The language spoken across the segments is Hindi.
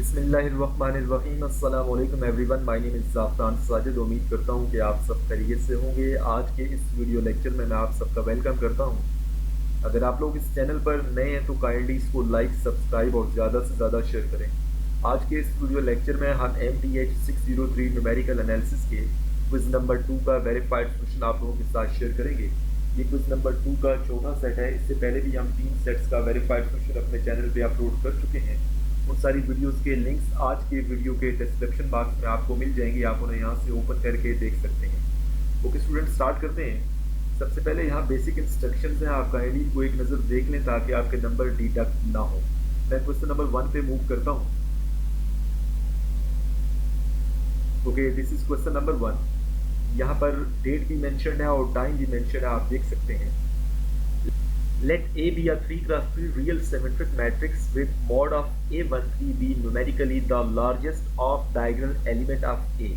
बिस्मिल्लाहिर्रहमानिर्रहीम अस्सलाम वालेकुम everyone. My name is Zafran Sajid. उम्मीद करता हूँ कि आप सब खैरियत से होंगे। आज के इस वीडियो लेक्चर में मैं आप सबका वेलकम करता हूँ। अगर आप लोग इस चैनल पर नए हैं तो काइंडली इसको लाइक, सब्सक्राइब और ज़्यादा से ज़्यादा शेयर करें। आज के इस वीडियो लेक्चर में हम MTH 603 न्यूमेरिकल एनालिसिस के क्विज़ नंबर 2 का वेरीफाइड सोल्यूशन आप लोगों के साथ शेयर करेंगे। ये क्विज़ नंबर 2 का चौथा सेट है। इससे पहले भी हम 3 सेट्स का वेरीफाइड सोल्यूशन अपने चैनल पे अपलोड कर चुके हैं। उन सारी वीडियोस के लिंक्स आज के वीडियो के डिस्क्रिप्शन बॉक्स में आपको मिल जाएंगे। आप उन्हें यहाँ से ओपन करके देख सकते हैं। ओके स्टूडेंट, स्टार्ट करते हैं। सबसे पहले यहाँ बेसिक इंस्ट्रक्शंस हैं, आप काइंडली को एक नज़र देख लें ताकि आपके नंबर डिडक्ट ना हो। मैं क्वेश्चन नंबर 1 पे मूव करता हूँ। Okay, this is question number 1। यहाँ पर डेट भी मेंशन है और टाइम भी मेंशन है, आप देख सकते हैं। Let A be a 3 cross 3 real symmetric matrix with mod of A13 be numerically the largest of diagonal element of A.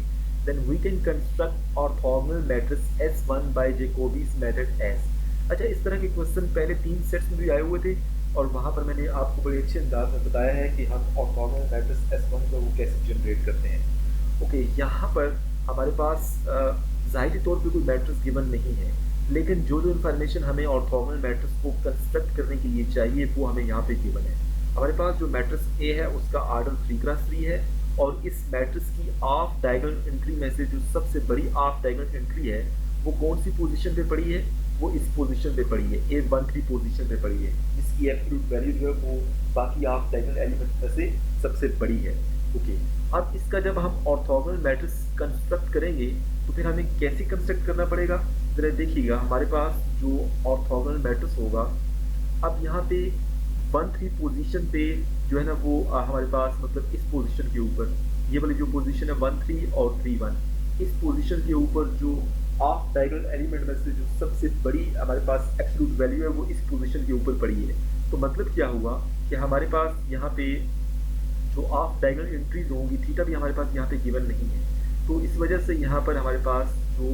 Then we can construct orthogonal matrix S1 by Jacobi's method S. अच्छा, इस तरह के क्वेश्चन पहले 3 सेट्स में भी आए हुए थे और वहाँ पर मैंने आपको बड़े अच्छे अंदाज में बताया है कि हम ऑर्थोगोनल मैट्रिक्स S1 को वो कैसे जनरेट करते हैं। ओके, यहाँ पर हमारे पास ज़ाहिरी तौर पे कोई मैट्रिक्स गिवन नहीं है, लेकिन जो इन्फॉर्मेशन हमें ऑर्थोगोनल मैट्रिक्स को कंस्ट्रक्ट करने के लिए चाहिए वो हमें यहाँ पे गिवन है। हमारे पास जो मैट्रिक्स ए है उसका आर्डर 3x3 है और इस मैट्रिक्स की ऑफ डायगोनल एंट्री में से जो सबसे बड़ी ऑफ डायगोनल एंट्री है वो कौन सी पोजीशन पे पड़ी है? वो इस पोजीशन पे पड़ी है, A13 पोजीशन पे पड़ी है, जिसकी एब्सोल्यूट वैल्यू जो है वो बाकी ऑफ डायगोनल एलिमेंट में से सबसे बड़ी है। ओके, अब इसका जब हम ऑर्थोगोनल मैट्रिक्स कंस्ट्रक्ट करेंगे तो फिर हमें कैसे कंस्ट्रक्ट करना पड़ेगा? जरा देखिएगा, हमारे पास जो ऑर्थोगोनल मैट्रिक्स होगा, अब यहाँ पे 1-3 पोजीशन पे जो है ना वो हमारे पास मतलब इस पोजीशन के ऊपर, ये वाली जो पोजीशन है 1-3 और 3-1, इस पोजीशन के ऊपर जो ऑफ डायगोनल एलिमेंट में से जो सबसे बड़ी हमारे पास एब्सोल्यूट वैल्यू है वो इस पोजीशन के ऊपर पड़ी है। तो मतलब क्या हुआ कि हमारे पास यहाँ पे जो ऑफ डायगोनल एंट्रीज होंगी, थीटा भी हमारे पास यहाँ पे गिवन नहीं है। तो इस वजह से यहाँ पर हमारे पास जो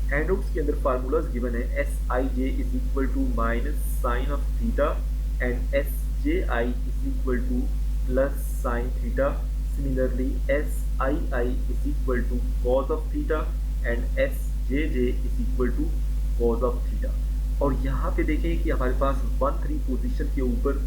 हैंडआउट्स के अंदर फार्मूलाज गिवन है, S I J is equal to minus sine of theta and S J I is equal to plus sine theta. Similarly S I I is equal to cos of theta and S J J is equal to cos of theta. और यहाँ पे देखें कि हमारे पास 1-3 पोजीशन के ऊपर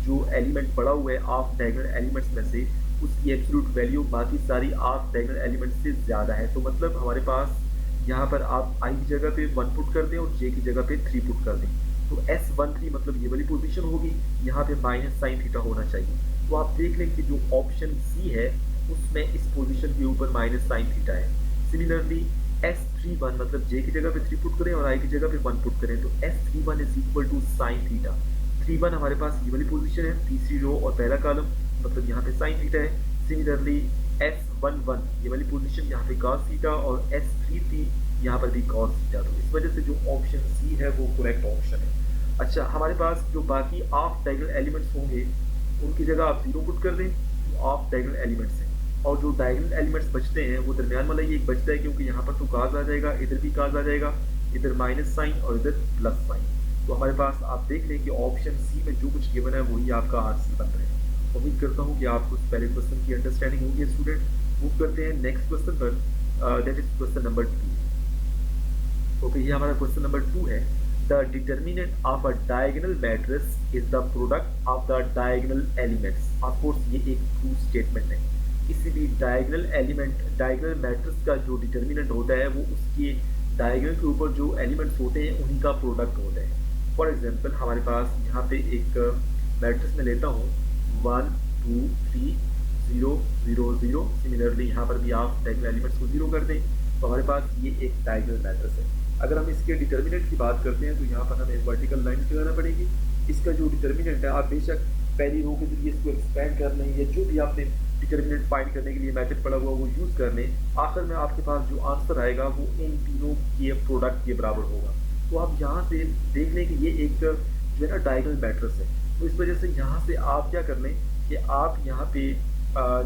जो एलिमेंट पड़ा हुआ है ऑफ डायगोनल एलिमेंट्स में से, उसकी एब्सोल्यूट वैल्यू बाकी सारी ऑफ डायगोनल एलिमेंट्स से ज़्यादा है। तो मतलब हमारे पास यहाँ पर आप आई की जगह पे 1 पुट कर दें और जे की जगह पे 3 पुट कर दें, तो S13 मतलब ये वाली पोजीशन होगी, यहाँ पे माइनस साइन थीटा होना चाहिए। तो आप देख लें कि जो ऑप्शन सी है उसमें इस पोजीशन के ऊपर माइनस साइन थीटा है। सिमिलरली S31 मतलब जे की जगह पे 3 पुट करें और आई की जगह पे 1 पुट करें, तो S31 is equal to sine theta. 31 हमारे पास ये वाली पोजीशन है, तीसरी रो और पहला कॉलम, मतलब यहाँ पे साइन थीटा है। सिमिलरली S11 ये वाली पोजीशन यहाँ पे cos थीटा और S33 यहाँ पर भी cos थीटा। तो इस वजह से जो ऑप्शन सी है वो करेक्ट ऑप्शन है। अच्छा, हमारे पास जो बाकी ऑफ डायगोनल एलिमेंट्स होंगे उनकी जगह आप 0 पुट कर दें, जो ऑफ डायगोनल एलिमेंट्स हैं, और जो डायगोनल एलिमेंट्स बचते हैं वो दरमियान वाला ये एक बचता है, क्योंकि यहाँ पर तो cos आ जाएगा, इधर भी cos आ जाएगा, इधर माइनस साइन और इधर प्लस साइन। तो हमारे पास आप देख लें कि ऑप्शन सी में जो कुछ गिवन है वही आपका आंसर बन रहा है। उम्मीद करता हूँ कि आपको इस पहले क्वेश्चन की अंडरस्टैंडिंग होगी स्टूडेंट। मूव करते हैं नेक्स्ट क्वेश्चन पर, that is question number 2। Okay, ये हमारा क्वेश्चन नंबर 2 है। The determinant of a diagonal matrix is the product of the diagonal elements. Of course ये एक ट्रू स्टेटमेंट है। किसी भी डायगोनल एलिमेंट, डायगोनल मैट्रिक्स का जो डिटर्मिनेंट होता है वो उसके डायगोनल के ऊपर जो एलिमेंट्स होते हैं उन्हीं का प्रोडक्ट होता है। फॉर एग्जाम्पल हमारे पास यहाँ पे एक मैट्रिक्स में लेता हूँ 1 2 3 0 0 0। सिमिलरली यहाँ पर भी आप डायगोनल एलिमेंट्स को 0 कर दें, तो हमारे पास ये एक डायगोनल मैट्रिक्स है। अगर हम इसके डिटर्मिनेंट की बात करते हैं तो यहाँ पर हमें वर्टिकल लाइन्स लगाना पड़ेगी। इसका जो डिटर्मिनेंट है, आप बेशक पहली रो के जरिए इसको एक्सपेंड कर लें या जो भी आपने डिटर्मिनेंट फाइंड करने के लिए मेथड पड़ा हुआ वो यूज़ कर लें, आखिर में आपके पास जो आंसर आएगा वो इन तीनों के प्रोडक्ट के बराबर होगा। तो आप यहाँ से देख लें कि ये एक जो है ना डायगोनल मैट्रिक्स है। तो इस वजह से यहाँ से आप क्या कर लें कि आप यहाँ पे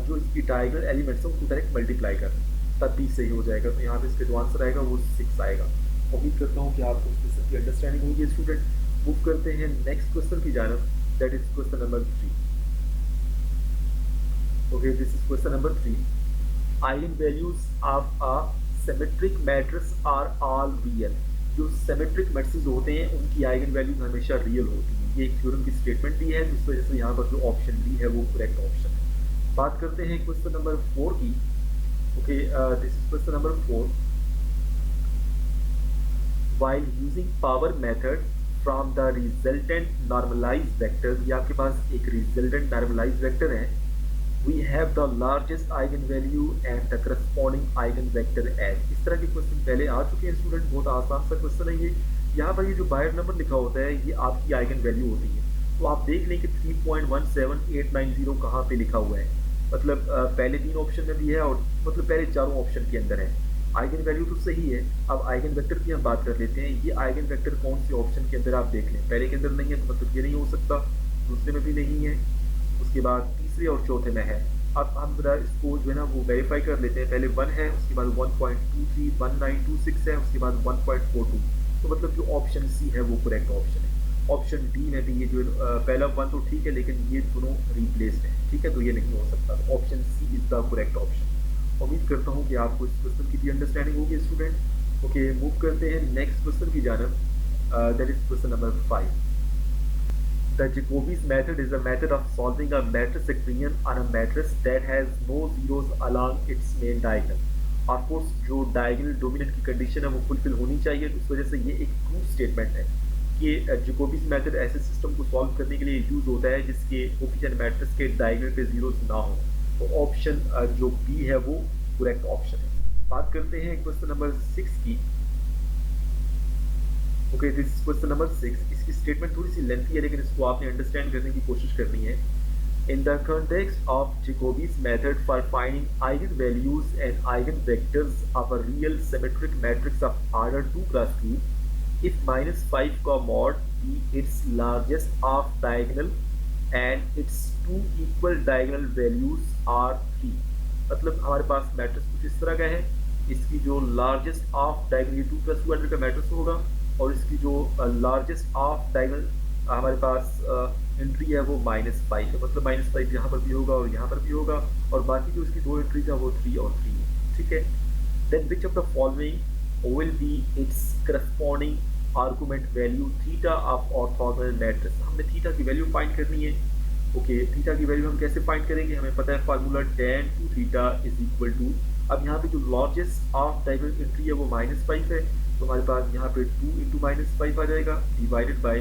जो इसकी डायगोनल एलिमेंट्स हैं उसको डायरेक्ट मल्टीप्लाई कर लें, तब भी सही हो जाएगा। तो यहाँ पे इसका जो आंसर आएगा वो 6 आएगा। उम्मीद करता हूँ कि आपको इस क्वेश्चन की अंडरस्टैंडिंग होगी स्टूडेंट। मूव करते हैं नेक्स्ट क्वेश्चन की जानब, that is question number 3। Okay, this is question number 3. Eigenvalues of a symmetric matrix are all real. जो symmetric matrices होते हैं उनकी आइगन वैल्यूज हमेशा रियल होती हैं। ये एक थ्योरम की स्टेटमेंट दी है, जिस वजह से यहाँ पर जो ऑप्शन डी है वो करेक्ट ऑप्शन है। बात करते हैं क्वेश्चन नंबर 4 की। Okay, this is question number 4। While using power method from the resultant normalized vector, ये आपके पास एक resultant normalized vector है, we have the largest eigenvalue and the corresponding eigenvector as। इस तरह के क्वेश्चन पहले आ चुके हैं स्टूडेंट, बहुत आसान सा क्वेश्चन है ये। यहाँ पर ये जो बायर नंबर लिखा होता है ये आपकी आइगन वैल्यू होती है। तो आप देख लें कि 3.17890 कहाँ पे लिखा हुआ है, मतलब पहले 3 ऑप्शन में भी है और मतलब पहले चारों ऑप्शन के अंदर है। आइगन वैल्यू तो सही है। अब आइगन वेक्टर की हम बात कर लेते हैं। ये आइगन वेक्टर कौन से ऑप्शन के अंदर आप देख लें, पहले के अंदर नहीं है तो मतलब ये नहीं हो सकता, दूसरे में भी नहीं है, उसके बाद तीसरे और चौथे में है। अब हम जरा इसको जो है ना वो वेरीफाई कर लेते हैं। पहले 1 है, उसके बाद 1.23 1926 है, उसके बाद 1.42। तो मतलब जो ऑप्शन सी है वो करेक्ट ऑप्शन है। ऑप्शन डी में भी ये जो पहला 1 तो ठीक है, लेकिन ये दोनों रिप्लेस्ड है, ठीक है, तो ये नहीं हो सकता। तो option C is the correct option. उम्मीद करता हूँ कि आपको इस क्वेश्चन की भी अंडरस्टैंडिंग होगी स्टूडेंट। ओके, मूव करते हैं नेक्स्ट क्वेश्चन की जानब। That is question number 5। The Jacobi's method is a method of solving a matrix equation on a matrix that has no zeros along its main diagonal। Of course, जो diagonal dominant की कंडीशन है वो फुलफिल होनी चाहिए, तो इस वजह से ये एक ट्रू स्टेटमेंट है कि Jacobi's method ऐसे सिस्टम को सॉल्व करने के लिए यूज होता है जिसके कोफिशिएंट मैट्रिक्स के डायगोनल पे जीरोस ना हो। तो ऑप्शन जो बी है वो करेक्ट ऑप्शन है। बात करते हैं क्वेश्चन नंबर 6 की। Okay, this is question number 6। इसकी स्टेटमेंट थोड़ी सी लेंथी है, लेकिन इसको आपने अंडरस्टैंड करने की कोशिश करनी है। In the context of Jacobi's method for finding eigenvalues and eigenvectors of a real symmetric matrix of order 2 cross 2, if -5 का mod be its largest of diagonal and its two equal diagonal values are 3। मतलब हमारे पास मैट्रिक्स कुछ इस तरह का है, इसकी जो लार्जेस्ट ऑफ डायगोनल 2 + 2 का मैट्रिक्स होगा और इसकी जो लार्जेस्ट ऑफ डायगोनल हमारे पास एंट्री है वो -5 है, मतलब -5 यहाँ पर भी होगा और यहाँ पर भी होगा, और बाकी जो इसकी दो एंट्रीज है वो 3 और 3 है, ठीक है। Then which of the following will be its corresponding argument value theta of orthogonal matrix. हमने थीटा की वैल्यू फाइंड करनी है। ओके, थीटा की वैल्यू हम कैसे फाइंड करेंगे, हमें पता है formula tan 2 theta is equal to, अब यहाँ पे जो लार्जेस्ट ऑफ डायगोनल एंट्री है वो -5 है, तो हमारे पास यहाँ पे 2 × -5 आ जाएगा डिवाइडेड बाय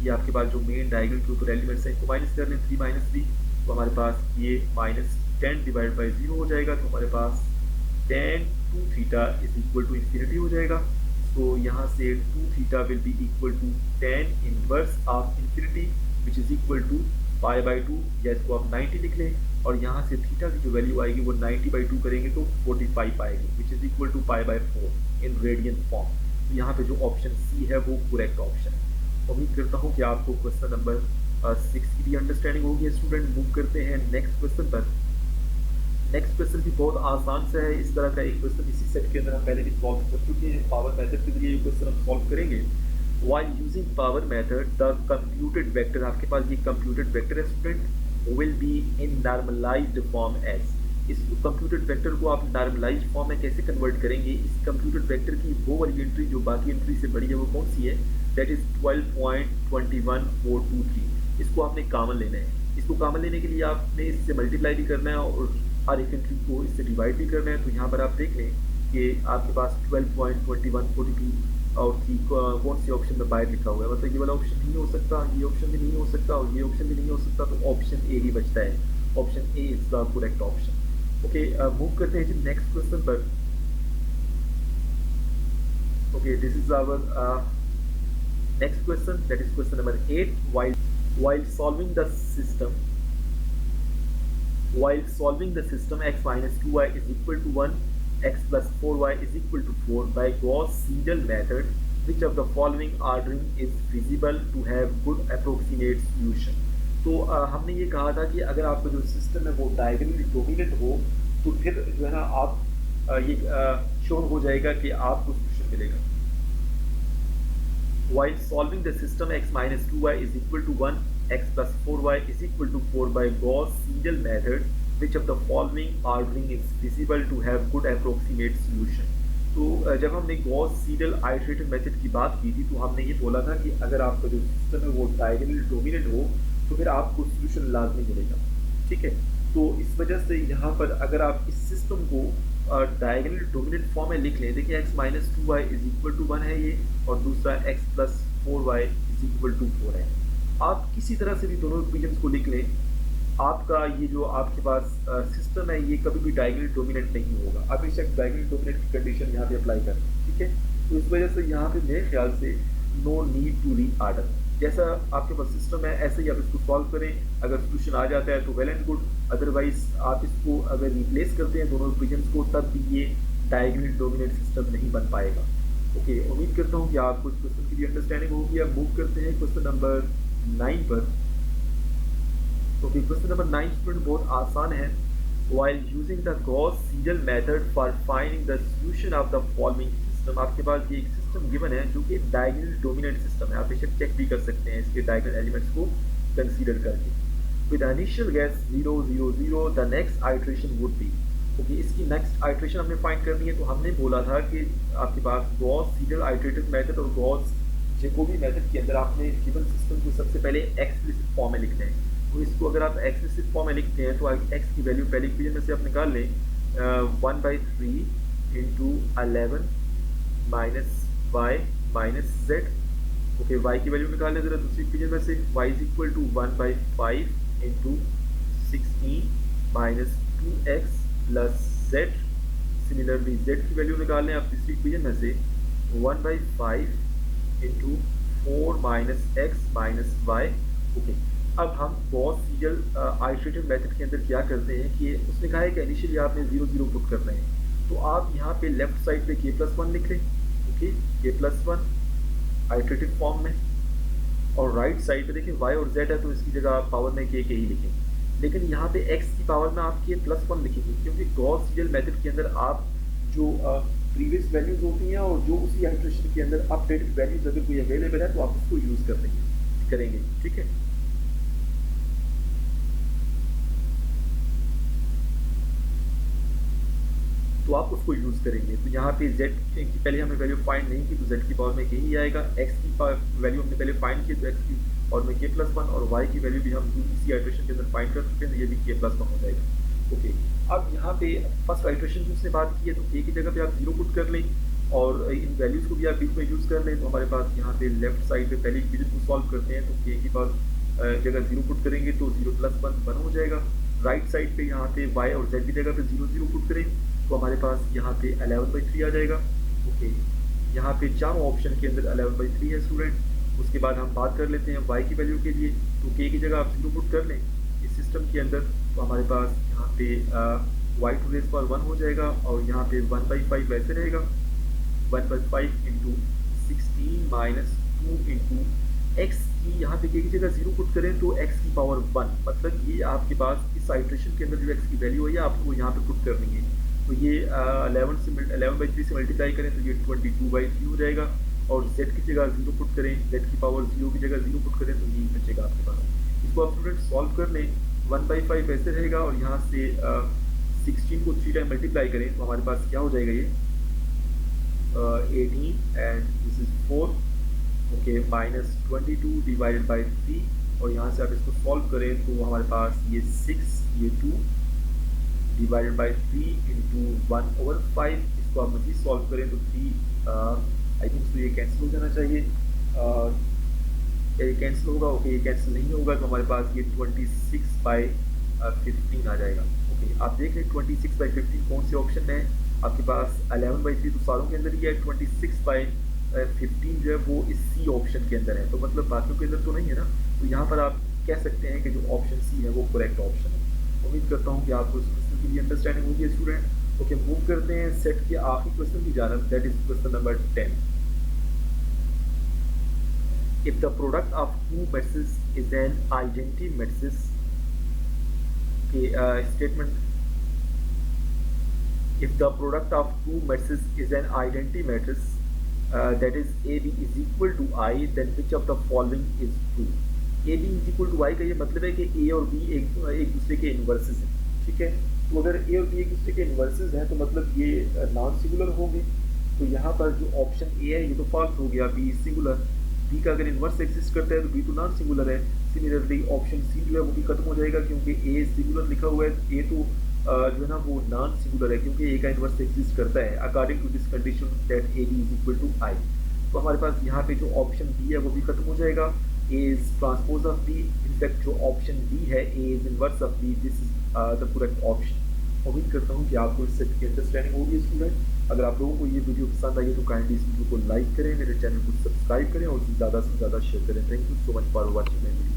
ये आपके पास जो मेन डायगोनल के ऊपर एलिमेंट्स हैं इनको माइनस कर लें 3 - 3, तो हमारे पास ये -10 डिवाइड बाय 0 हो जाएगा, तो हमारे पास tan 2 theta is equal to infinity हो जाएगा। तो यहाँ से 2 theta will be equal to tan inverse of infinity which is equal to π/2, या इसको आप 90 लिख लें, और यहाँ से थीटा की जो वैल्यू आएगी वो 90/2 करेंगे तो 45 आएगी which is equal to π/4 in radian form. तो यहाँ पे जो ऑप्शन सी है वो करेक्ट ऑप्शन है। उम्मीद करता हूँ कि आपको क्वेश्चन नंबर 6 की भी अंडरस्टैंडिंग होगी स्टूडेंट। मूव करते हैं नेक्स्ट क्वेश्चन पर। नेक्स्ट क्वेश्चन भी बहुत आसान सा है। इस तरह का एक क्वेश्चन इसी सेट के अंदर हम पहले भी सॉल्व कर चुके हैं। पावर मेथड के जरिए ये क्वेश्चन हम सॉल्व करेंगे। While using power method, the computed vector, आपके पास ये computed vector है student, will be in normalized form as। इस computed vector को आप normalized form में कैसे कन्वर्ट करेंगे? इस computed vector की वो वाली एंट्री जो बाकी एंट्री से बड़ी है वो कौन सी है? That is 12.21423। इसको आपने कॉमन लेना है। इसको कॉमन लेने के लिए आपने इससे मल्टीप्लाई भी करना है और हर एक एंट्री को इससे डिवाइड भी करना है। तो यहाँ पर आप देख लें कि आपके पास 12.2142 और 3 कौन सी ऑप्शन में बाहर लिखा हुआ है, मतलब ये वाला ऑप्शन नहीं हो सकता, ये ऑप्शन भी नहीं हो सकता और ये ऑप्शन भी नहीं हो सकता, तो ऑप्शन ए ही बचता है। Option A is the correct option. Okay, move करते हैं जी नेक्स्ट क्वेश्चन पर। Okay, this is our next question, that is question number 8। while solving the system x minus 2y is equal to 1, x plus 4y is equal to 4 by Gauss-Seidel method, which of the following ordering is feasible to have good approximate solution। तो हमने ये कहा था कि अगर आपका जो सिस्टम है वो डायगोनली डोमिनेंट हो तो फिर जो है ना आप ये श्योर हो जाएगा कि आपको सोल्यूशन मिलेगा। While solving the system x minus 2y is equal to 1, x plus 4y is equal to 4 by Gauss-Seidel method, which of the following ordering is feasible to have good approximate solution। तो जब हमने गॉस सीडल आइटरेटिव मेथड की बात की थी तो हमने ये बोला था कि अगर आपका जो सिस्टम है वो डायगोनल डोमिनेंट हो तो फिर आपको सोल्यूशन लाजमी मिलेगा, ठीक है। तो इस वजह से यहाँ पर अगर आप इस सिस्टम को डायगोनल डोमिनेंट फॉर्म में लिख लें, देखिए x minus 2y is equal to 1 है ये, और दूसरा x plus 4y is equal to 4 है। आप किसी तरह से भी दोनों इक्वेशंस को लिख लें, आपका ये जो आपके पास सिस्टम है ये कभी भी डायगोनल डोमिनेंट नहीं होगा। आप बेशक डायगोनल डोमिनेंट की कंडीशन यहाँ पे अप्लाई करें, ठीक है। तो इस वजह से यहाँ पे मेरे ख्याल से no need to reorder, जैसा आपके पास सिस्टम है ऐसे ही आप इसको सॉल्व करें। अगर सोल्यूशन आ जाता है तो वेल एंड गुड, अदरवाइज आप इसको अगर रिप्लेस करते हैं दोनों इक्वेशंस को तब भी ये डायगोनल डोमिनेंट सिस्टम नहीं बन पाएगा। ओके, उम्मीद करता हूँ कि आपको इस क्वेश्चन की भी अंडरस्टैंडिंग होगी। अब मूव करते हैं क्वेश्चन नंबर 9 पर। ओके, क्वेश्चन नंबर 9 स्टूडेंट बहुत आसान है। While using the Gauss-Seidel method for finding the solution of the following system, आपके पास ये एक सिस्टम गिवन है जो कि डायगोनल डोमिनेंट सिस्टम है। आप बेशक चेक भी कर सकते हैं इसके डायगोनल एलिमेंट्स को कंसीडर करके। With initial guess 0 0 0, the next iteration would be। Okay, इसकी नेक्स्ट आइट्रेशन हमने फाइंड करनी है। तो हमने बोला था कि आपके पास गॉस-सीडल आइट्रेटिव मेथड और गॉस-जैकोबी मेथड के अंदर आपने गिवन सिस्टम को सबसे पहले एक्सप्लिसिट फॉर्म में लिखना है। तो इसको अगर आप एक्सप्लिसिट फॉर्म में लिखते हैं तो एक्स की वैल्यू पहले इक्वेशन में से आप निकाल लें 1/3 into 11 minus Y minus Z. Okay, Y की वैल्यू निकाल लें जरा दूसरी इक्वेशन में से, Y is equal to 1/5 into 16 minus 2x plus Z. Similarly Z की वैल्यू निकाल लें आप तीसरी इक्वेशन में से 1/5 into 4 minus X minus Y. Okay, अब हम गॉस-सीडल आइटरेटिव मेथड के अंदर क्या करते हैं कि उसने कहा है कि इनिशियली आपने 0 0 पुट करना है। तो आप यहाँ पे लेफ्ट साइड पे k+1 लिख लें। ओके, k+1 आइटरेटिव फॉर्म में, और राइट साइड पे देखिए y और z है तो इसकी जगह पावर में k ही लिखें। लेकिन यहाँ पे x की पावर में आप k+1 लिखेंगे, क्योंकि गॉस-सीडल मेथड के अंदर आप जो प्रीवियस वैल्यूज होती हैं और जो उसी आइटरेशन के अंदर अपडेटेड वैल्यूज अगर कोई अवेलेबल है तो आप उसको यूज़ करेंगे, ठीक है। तो आप उसको यूज़ करेंगे। तो यहाँ पे z की पहले हमने वैल्यू फाइंड नहीं की तो z की पावर में k ही आएगा। x की वैल्यू हमने पहले फाइंड की तो x की पावर में k+1, और y की वैल्यू भी हम इसी आइटरेशन के अंदर फाइंड कर चुके हैं तो ये भी k+1 हो जाएगा। ओके, अब यहाँ पे फर्स्ट आइटरेशन जो उसने बात की है तो k की जगह पे आप 0 पुट कर लें और इन वैल्यूज़ को भी आप बीच में यूज़ कर लें। तो हमारे पास यहाँ पे लेफ्ट साइड पे पहले इक्वेशन को सॉल्व करते हैं तो k की पावर जगह 0 पुट करेंगे तो 0 + 1 हो जाएगा। राइट साइड पे यहाँ पे y और z की जगह पे 0 0 पुट करें तो हमारे पास यहाँ पे 11/3 आ जाएगा। ओके, यहाँ पे चारों ऑप्शन के अंदर 11/3 है स्टूडेंट। उसके बाद हम बात कर लेते हैं y की वैल्यू के लिए। तो k की जगह आप 0 पुट कर लें इस सिस्टम के अंदर तो हमारे पास यहाँ पे y⁴ 1 हो जाएगा, और यहाँ पे 1/5 वैसे रहेगा। 1/5 इंटू 16 माइनस 2 इंटू x की यहाँ पे k की जगह 0 पुट करें तो x की पावर 1, मतलब ये आपके पास इस आइट्रेशन के अंदर जो x की वैल्यू है आपको यहाँ पे पुट करनी है। तो ये 11/3 से मल्टीप्लाई करें तो ये 22/3 हो जाएगा, और z की जगह 0 पुट करें, z की पावर 0 की जगह 0 पुट करें तो ये बचेगा आपके पास। इसको आप स्टूडेंट सॉल्व कर लें, 1/5 ऐसे रहेगा और यहाँ से 16 को 3 टाइम मल्टीप्लाई करें तो हमारे पास क्या हो जाएगा ये 18 and this is 4। Okay, minus 22 divided by 3, और यहाँ से आप इसको सॉल्व करें तो हमारे पास ये 6 ये 2 डिवाइडेड बाई 3 इंटू 1/5। इसको आप मज़ीद सॉल्व करें तो 3 आई थिंक तो ये कैंसिल हो जाना चाहिए। ये कैंसिल होगा। ओके, ये कैंसिल नहीं होगा तो हमारे पास ये 26/15 आ जाएगा। ओके, आप देख लें 26/15 कौन से ऑप्शन में है आपके पास। 11/3 तो सारों के अंदर ही है, 26/15 जो है वो इस सी ऑप्शन के अंदर है, तो मतलब बाकियों के अंदर तो नहीं है ना। तो यहाँ पर आप कह सकते हैं कि जो ऑप्शन सी है वो करेक्ट ऑप्शन है। उम्मीद करता हूँ कि आपको इस क्वेश्चन की भी अंडरस्टैंडिंग होगी स्टूडेंट। ओके, मूव करते हैं सेट के आखिरी क्वेश्चन की जानब, that is question number 10। If the product of two matrices is an identity matrix, statement. If the product of two matrices is an identity matrix, that is AB is equal to I, then which of the following is true? AB is equal to I का ये मतलब है कि A और B एक दूसरे के इन्वर्सेस हैं, ठीक है। तो अगर ए और बी एक दूसरे के इन्वर्सेस हैं तो मतलब ये नॉन सिंगुलर होंगे। तो यहाँ पर जो ऑप्शन ए है ये तो फॉल्स हो गया, बी सिंगुलर। बी का अगर इन्वर्स एग्जिस्ट करता है तो बी तो नॉन सिंगुलर है। सिमिलरली ऑप्शन सी जो है वो भी खत्म हो जाएगा क्योंकि ए सिंगुलर लिखा हुआ है, ए तो जो है ना वो नॉन सिंगुलर है क्योंकि ए का इन्वर्स एग्जिस्ट करता है according to this condition that A B is equal to I. तो हमारे पास यहाँ पे जो ऑप्शन बी है वो भी खत्म हो जाएगा। A is transpose of B, in fact जो ऑप्शन डी है A is inverse of B, this is the correct option. उम्मीद करता हूँ कि आपको इससे अंडरस्टैंडिंग होगी स्टूडेंट। अगर आप लोगों को ये वीडियो पसंद आई है तो काइंडली इस वीडियो को लाइक करें, मेरे चैनल को सब्सक्राइब करें और ज़्यादा से ज़्यादा शेयर करें। Thank you so much for watching my video.